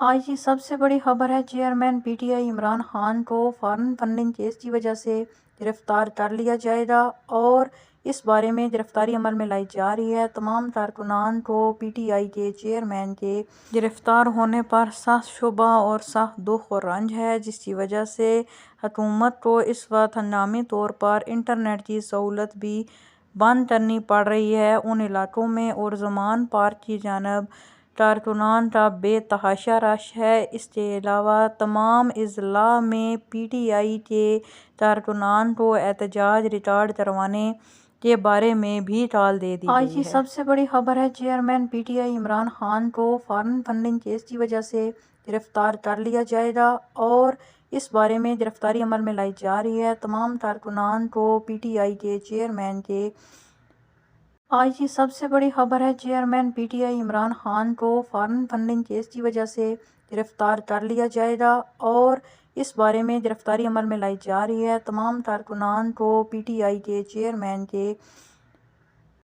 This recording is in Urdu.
آج کی سب سے بڑی خبر ہے، chairman P T I Imran Khan کو فارن فنڈنگ کیس کی وجہ سے گرفتار کر لیا جائے گا اور اس بارے میں گرفتاری عمل میں لائی جا رہی ہے۔ تمام کارکنان کو پی ٹی آئی کے چیئرمین کے گرفتار ہونے پر سخت شبہ اور سخت دکھ و رنج ہے، جس کی وجہ سے حکومت کو اس وقت ہنگامی طور پر انٹرنیٹ کی سہولت بھی بند کرنی پڑ رہی ہے۔ ان علاقوں میں اور زمان پارک کی جانب کارکنان کا بے تحاشا رش ہے۔ اس کے علاوہ تمام اضلاع میں پی ٹی آئی کے کارکنان کو احتجاج ریکارڈ کروانے کے بارے میں بھی کال دے دی گئی ہے۔ آج کی سب سے بڑی خبر ہے، chairman P T I Imran Khan کو فارن فنڈنگ کیس کی وجہ سے گرفتار کر لیا جائے گا اور اس بارے میں گرفتاری عمل میں لائی جا رہی ہے۔ تمام کارکنان کو پی ٹی آئی کے چیئرمین کے آج کی سب سے بڑی خبر ہے، chairman P T I Imran Khan کو فارن فنڈنگ کیس کی وجہ سے گرفتار کر لیا جائے گا اور اس بارے میں گرفتاری عمل میں لائی جا رہی ہے۔ تمام کارکنان کو پی ٹی آئی کے چیئرمین کے